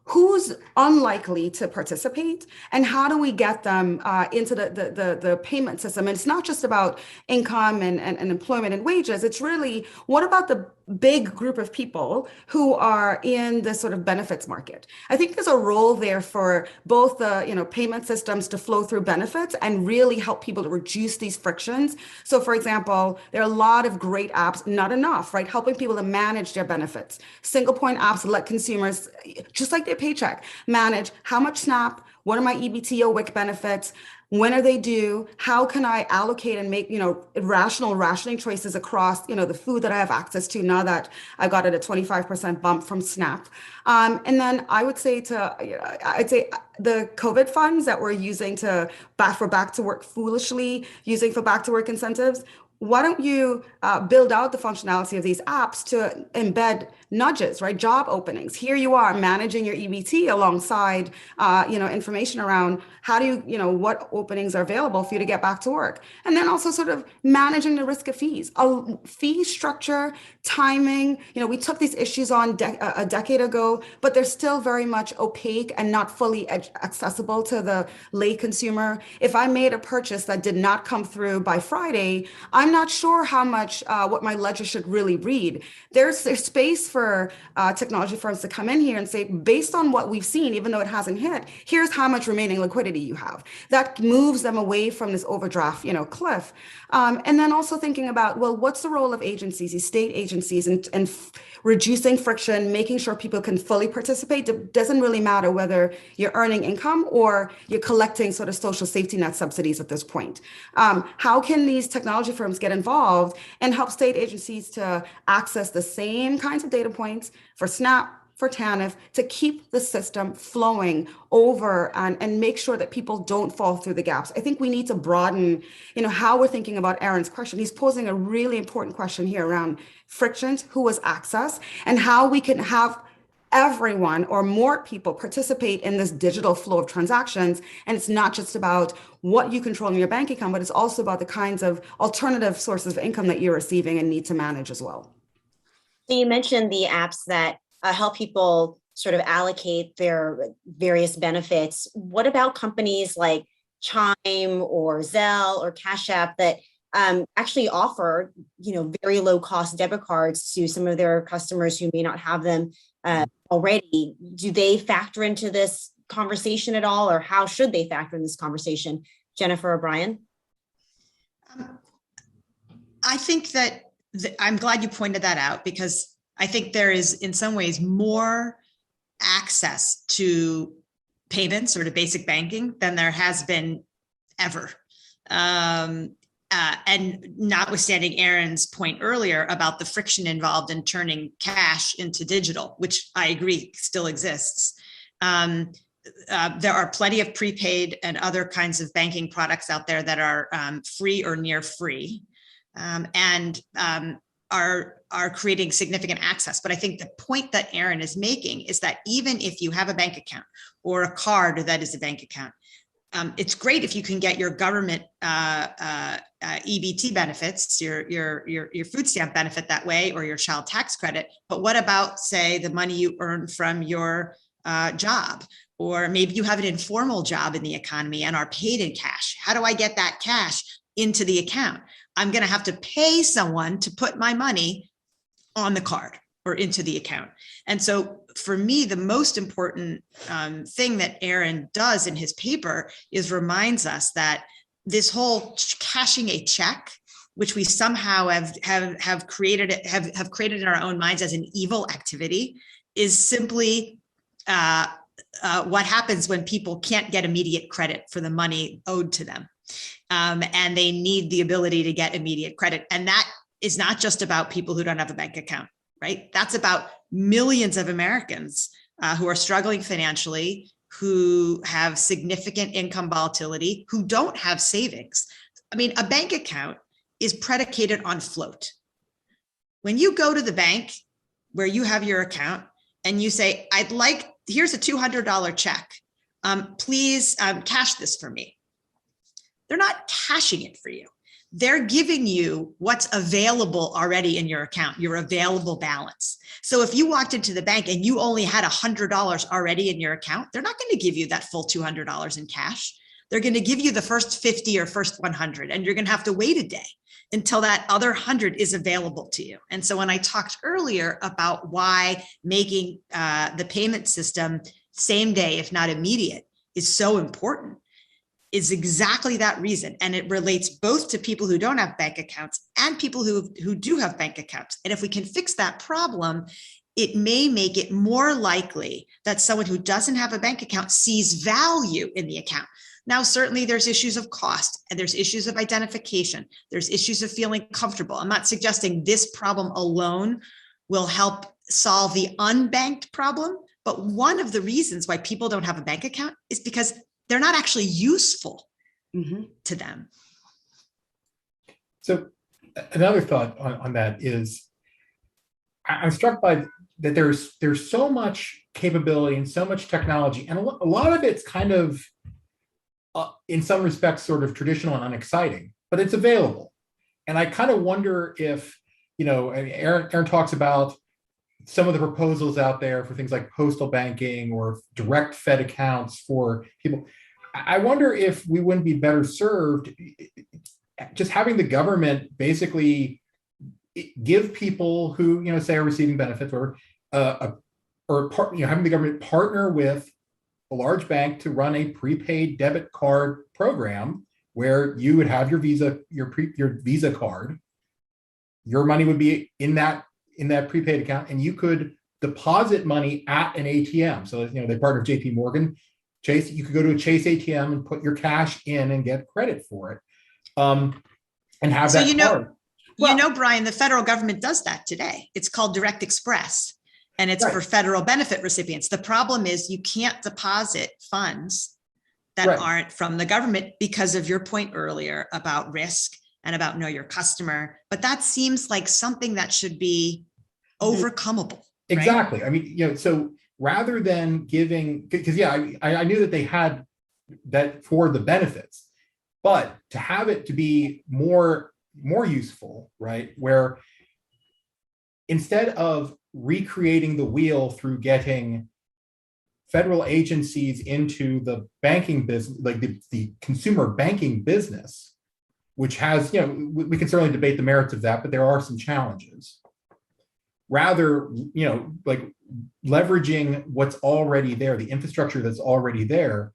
who's unlikely to participate and how do we get them into the payment system? And it's not just about income and employment and wages. It's really, what about the big group of people who are in the sort of benefits market? I think there's a role there for both the payment systems to flow through benefits and really help people to reduce these frictions. So for example, there are a lot of great apps, not enough, right? Helping people to manage their benefits. Single point apps let consumers, just like their paycheck, manage how much SNAP, what are my EBT or WIC benefits, when are they due, how can I allocate and make rationing choices across the food that I have access to now that I got it a 25% bump from SNAP. And then I would say the COVID funds that we're using for back to work foolishly, using for back to work incentives, why don't you build out the functionality of these apps to embed nudges, right? Job openings. Here you are managing your EBT alongside, information around how do you, what openings are available for you to get back to work. And then also sort of managing the risk of fees, a fee structure, timing. We took these issues on a decade ago, but they're still very much opaque and not fully accessible to the lay consumer. If I made a purchase that did not come through by Friday, I'm not sure how much what my ledger should really read. There's space for technology firms to come in here and say, based on what we've seen, even though it hasn't hit, here's how much remaining liquidity you have. That moves them away from this overdraft, cliff. And then also thinking about, well, what's the role of agencies, these state agencies, and reducing friction, making sure people can fully participate. It doesn't really matter whether you're earning income or you're collecting sort of social safety net subsidies at this point. How can these technology firms get involved and help state agencies to access the same kinds of data points for SNAP, for TANF, to keep the system flowing over and make sure that people don't fall through the gaps? I think we need to broaden, how we're thinking about Aaron's question. He's posing a really important question here around frictions, who has access, and how we can have everyone or more people participate in this digital flow of transactions. And it's not just about what you control in your bank account, but it's also about the kinds of alternative sources of income that you're receiving and need to manage as well. So you mentioned the apps that help people sort of allocate their various benefits. What about companies like Chime or Zelle or Cash App that actually offer, very low cost debit cards to some of their customers who may not have them already? Do they factor into this conversation at all, or how should they factor in this conversation? Jennifer or Brian? I think that I'm glad you pointed that out, because I think there is in some ways more access to payments or to basic banking than there has been ever. And notwithstanding Aaron's point earlier about the friction involved in turning cash into digital, which I agree still exists, there are plenty of prepaid and other kinds of banking products out there that are free or near free, and are creating significant access. But I think the point that Aaron is making is that even if you have a bank account or a card that is a bank account, it's great if you can get your government EBT benefits, your food stamp benefit that way, or your child tax credit. But what about, say, the money you earn from your job? Or maybe you have an informal job in the economy and are paid in cash. How do I get that cash into the account? I'm going to have to pay someone to put my money on the card or into the account. And so for me, the most important thing that Aaron does in his paper is reminds us that this whole cashing a check, which we somehow have created in our own minds as an evil activity, is simply what happens when people can't get immediate credit for the money owed to them. And they need the ability to get immediate credit. And that is not just about people who don't have a bank account, right? That's about millions of Americans who are struggling financially, who have significant income volatility, who don't have savings. I mean, a bank account is predicated on float. When you go to the bank where you have your account and you say, here's a $200 check, please cash this for me. They're not cashing it for you. They're giving you what's available already in your account, your available balance. So if you walked into the bank and you only had $100 already in your account, they're not going to give you that full $200 in cash. They're going to give you the first 50 or first 100, and you're going to have to wait a day until that other 100 is available to you. And so when I talked earlier about why making the payment system same day, if not immediate, is so important, is exactly that reason. And it relates both to people who don't have bank accounts and people who do have bank accounts. And if we can fix that problem, it may make it more likely that someone who doesn't have a bank account sees value in the account. Now, certainly there's issues of cost and there's issues of identification. There's issues of feeling comfortable. I'm not suggesting this problem alone will help solve the unbanked problem, but one of the reasons why people don't have a bank account is because they're not actually useful to them. So another thought on that is, I'm struck by that there's so much capability and so much technology, and a lot of it's kind of, in some respects, sort of traditional and unexciting, but it's available. And I kind of wonder if, Aaron talks about some of the proposals out there for things like postal banking or direct Fed accounts for people. I wonder if we wouldn't be better served just having the government basically give people who, say, are receiving benefits or having the government partner with a large bank to run a prepaid debit card program where you would have your Visa, your Visa card, your money would be in that prepaid account, and you could deposit money at an ATM. So, they partner with JP Morgan, Chase. You could go to a Chase ATM and put your cash in and get credit for it, and have that card. Brian, the federal government does that today. It's called Direct Express, and it's Right. for federal benefit recipients. The problem is you can't deposit funds that Right. aren't from the government because of your point earlier about risk and about know your customer. But that seems like something that should be overcomeable. Exactly. Right? I mean, so rather than giving, because I knew that they had that for the benefits, but to have it to be more useful, right? Where instead of recreating the wheel through getting federal agencies into the banking business, like the consumer banking business, which has, we can certainly debate the merits of that, but there are some challenges. Rather, like leveraging what's already there, the infrastructure that's already there,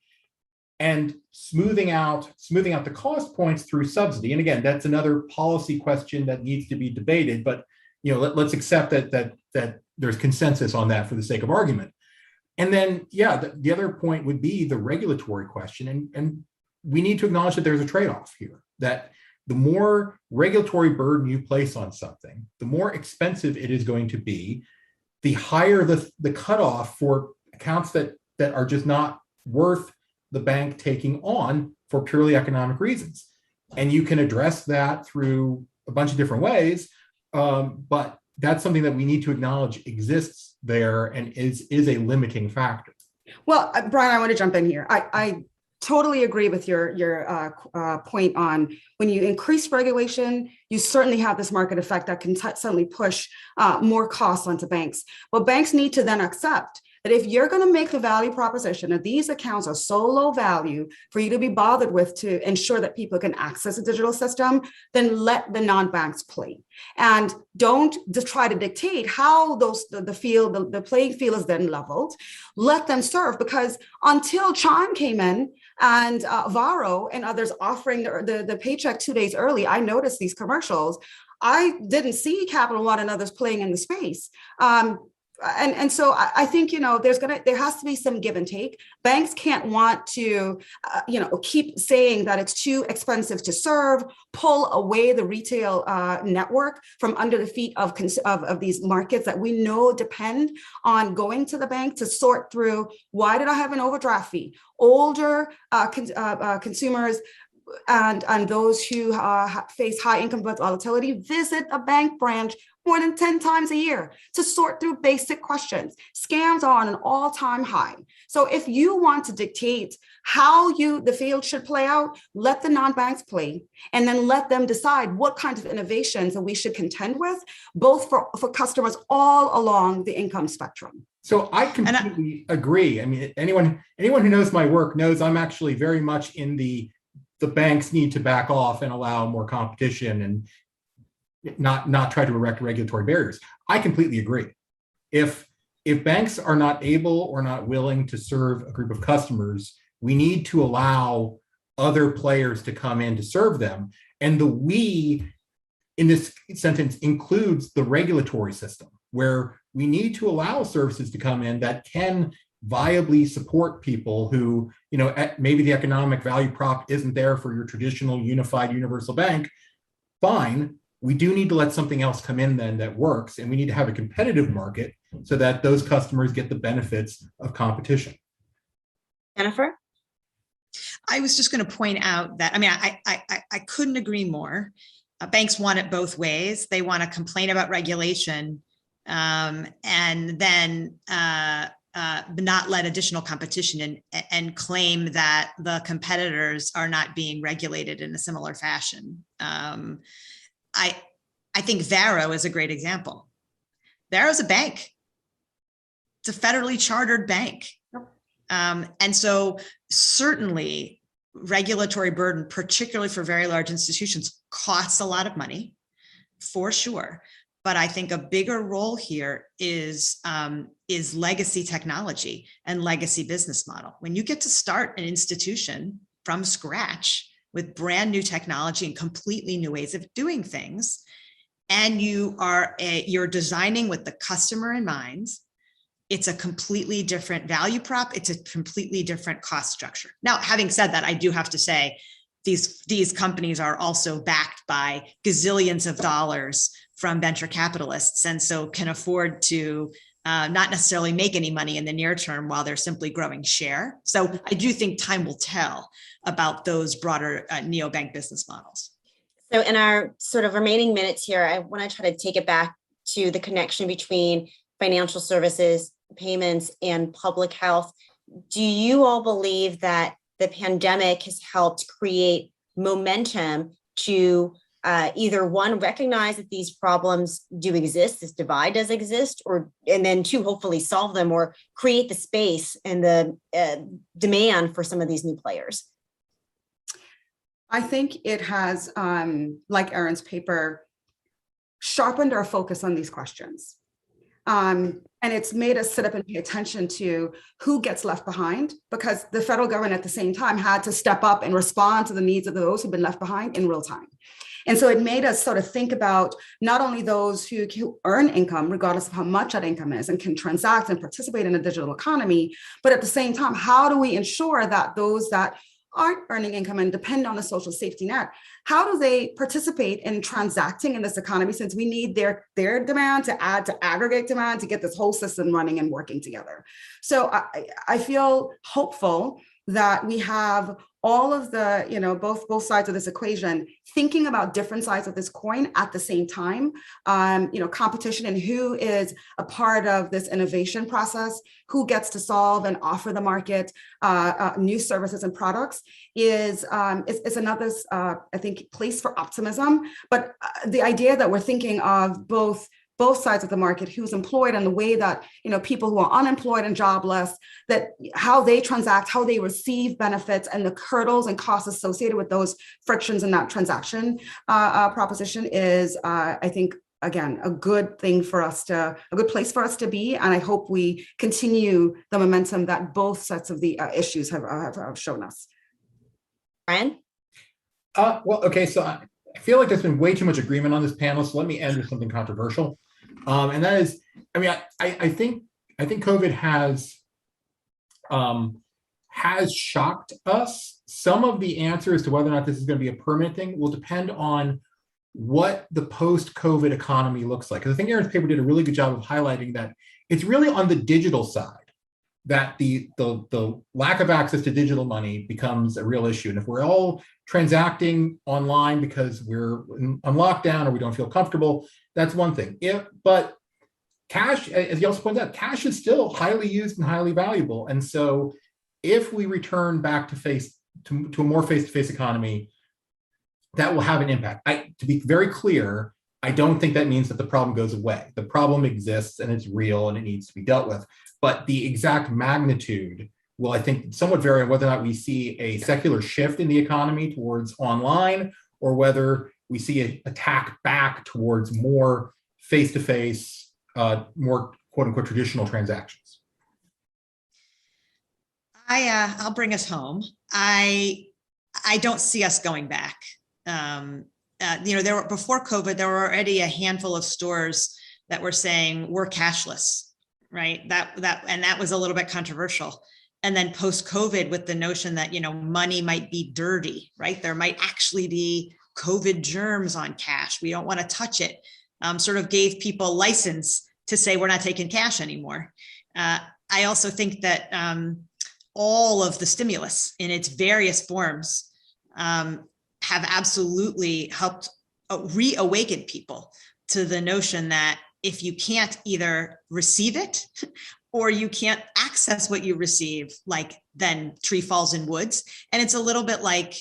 and smoothing out the cost points through subsidy. And again, that's another policy question that needs to be debated, but let's accept that there's consensus on that for the sake of argument. And then, the other point would be the regulatory question. And we need to acknowledge that there's a trade-off here, that the more regulatory burden you place on something, the more expensive it is going to be, the higher the cutoff for accounts that are just not worth the bank taking on for purely economic reasons. And you can address that through a bunch of different ways, but that's something that we need to acknowledge exists there and is a limiting factor. Well, Brian, I want to jump in here. totally agree with your point on when you increase regulation, you certainly have this market effect that can suddenly push more costs onto banks. But banks need to then accept that if you're going to make the value proposition that these accounts are so low value for you to be bothered with to ensure that people can access a digital system, then let the non-banks play. And don't just try to dictate how the playing field is then leveled. Let them serve, because until Chime came in and Varo and others offering the paycheck 2 days early, I noticed these commercials. I didn't see Capital One and others playing in the space. And so I think, there has to be some give and take. Banks can't want to, keep saying that it's too expensive to serve, pull away the retail network from under the feet of these markets that we know depend on going to the bank to sort through, why did I have an overdraft fee? Older consumers and those who face high income volatility visit a bank branch more than 10 times a year to sort through basic questions. Scams are on an all-time high. So if you want to dictate how the field should play out, let the non-banks play, and then let them decide what kinds of innovations that we should contend with, both for customers all along the income spectrum. So I completely agree. I mean, anyone who knows my work knows I'm actually very much in the banks need to back off and allow more competition and not try to erect regulatory barriers. I completely agree. If banks are not able or not willing to serve a group of customers, we need to allow other players to come in to serve them. And the we in this sentence includes the regulatory system, where we need to allow services to come in that can viably support people who, maybe the economic value prop isn't there for your traditional unified universal bank. Fine. We do need to let something else come in then that works, and we need to have a competitive market so that those customers get the benefits of competition. Jennifer? I was just going to point out that, I couldn't agree more. Banks want it both ways. They want to complain about regulation and then not let additional competition in, and claim that the competitors are not being regulated in a similar fashion. I think Varo is a great example. Varo is a bank. It's a federally chartered bank. And so certainly regulatory burden, particularly for very large institutions, costs a lot of money, for sure. But I think a bigger role here is legacy technology and legacy business model. When you get to start an institution from scratch with brand new technology and completely new ways of doing things, and you're designing with the customer in mind, it's a completely different value prop. It's a completely different cost structure. Now, having said that, I do have to say these companies are also backed by gazillions of dollars from venture capitalists, and so can afford to not necessarily make any money in the near term while they're simply growing share. So I do think time will tell about those broader neobank business models. So in our sort of remaining minutes here, I want to try to take it back to the connection between financial services, payments, and public health. Do you all believe that the pandemic has helped create momentum to either one, recognize that these problems do exist, this divide does exist, and then two, hopefully solve them or create the space and the demand for some of these new players? I think it has, like Erin's paper, sharpened our focus on these questions. And it's made us sit up and pay attention to who gets left behind, because the federal government at the same time had to step up and respond to the needs of those who've been left behind in real time. And so it made us sort of think about not only those who earn income, regardless of how much that income is, and can transact and participate in the digital economy, but at the same time, how do we ensure that those that aren't earning income and depend on a social safety net, how do they participate in transacting in this economy, since we need their demand to add to aggregate demand to get this whole system running and working together? So I feel hopeful that we have all of the, both sides of this equation, thinking about different sides of this coin at the same time, competition and who is a part of this innovation process, who gets to solve and offer the market new services and products is another, I think, place for optimism. But the idea that we're thinking of both sides of the market, who's employed and the way that, people who are unemployed and jobless, that how they transact, how they receive benefits and the hurdles and costs associated with those frictions in that transaction proposition is, I think, again, a good place for us to be. And I hope we continue the momentum that both sets of the issues have shown us. Brian? Well, okay, so I feel like there's been way too much agreement on this panel, so let me end with something controversial. And that is, I think COVID has shocked us. Some of the answer as to whether or not this is going to be a permanent thing will depend on what the post-COVID economy looks like. Because I think Aaron's paper did a really good job of highlighting that it's really on the digital side that the lack of access to digital money becomes a real issue. And if we're all transacting online because we're on lockdown or we don't feel comfortable, that's one thing. But cash, as you also pointed out, cash is still highly used and highly valuable. And so if we return back to a more face-to-face economy, that will have an impact. To be very clear, I don't think that means that the problem goes away. The problem exists and it's real and it needs to be dealt with. But the exact magnitude will, I think, somewhat vary on whether or not we see a secular shift in the economy towards online or whether we see an attack back towards more face-to-face, more quote-unquote traditional transactions. I'll bring us home. I don't see us going back. Before COVID, there were already a handful of stores that were saying we're cashless, right? That was a little bit controversial. And then post-COVID, with the notion that, money might be dirty, right? There might actually be COVID germs on cash. We don't want to touch it. Sort of gave people license to say we're not taking cash anymore. I also think that all of the stimulus in its various forms have absolutely helped reawaken people to the notion that if you can't either receive it or you can't access what you receive, then tree falls in woods. And it's a little bit like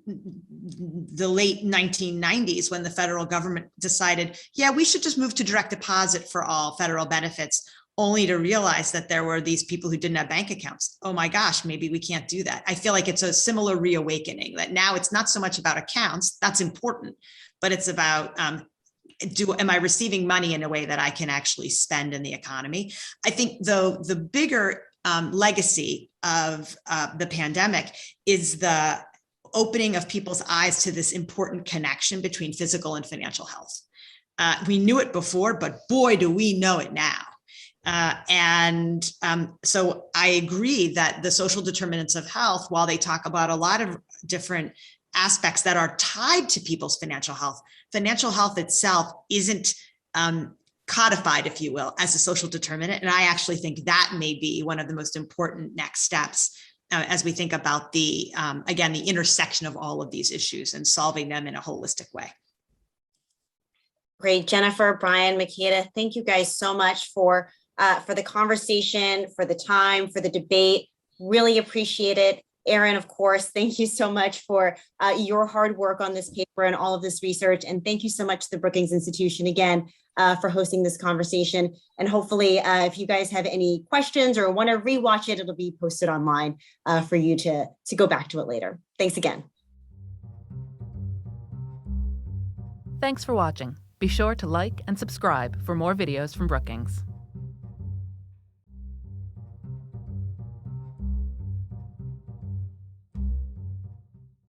the late 1990s when the federal government decided, we should just move to direct deposit for all federal benefits, only to realize that there were these people who didn't have bank accounts. Oh my gosh, maybe we can't do that. I feel like it's a similar reawakening, that now it's not so much about accounts, that's important, but it's about am I receiving money in a way that I can actually spend in the economy? I think though the bigger legacy of the pandemic is the opening of people's eyes to this important connection between physical and financial health. We knew it before, but boy, do we know it now. So I agree that the social determinants of health, while they talk about a lot of different aspects that are tied to people's financial health itself isn't codified, if you will, as a social determinant. And I actually think that may be one of the most important next steps as we think about the intersection of all of these issues and solving them in a holistic way. Great. Jennifer, Brian, Makada, thank you guys so much for the conversation, for the time, for the debate. Really appreciate it. Aaron, of course, thank you so much for your hard work on this paper and all of this research. And thank you so much to the Brookings Institution again for hosting this conversation. And hopefully, if you guys have any questions or want to rewatch it, it'll be posted online for you to go back to it later. Thanks again. Thanks for watching. Be sure to like and subscribe for more videos from Brookings.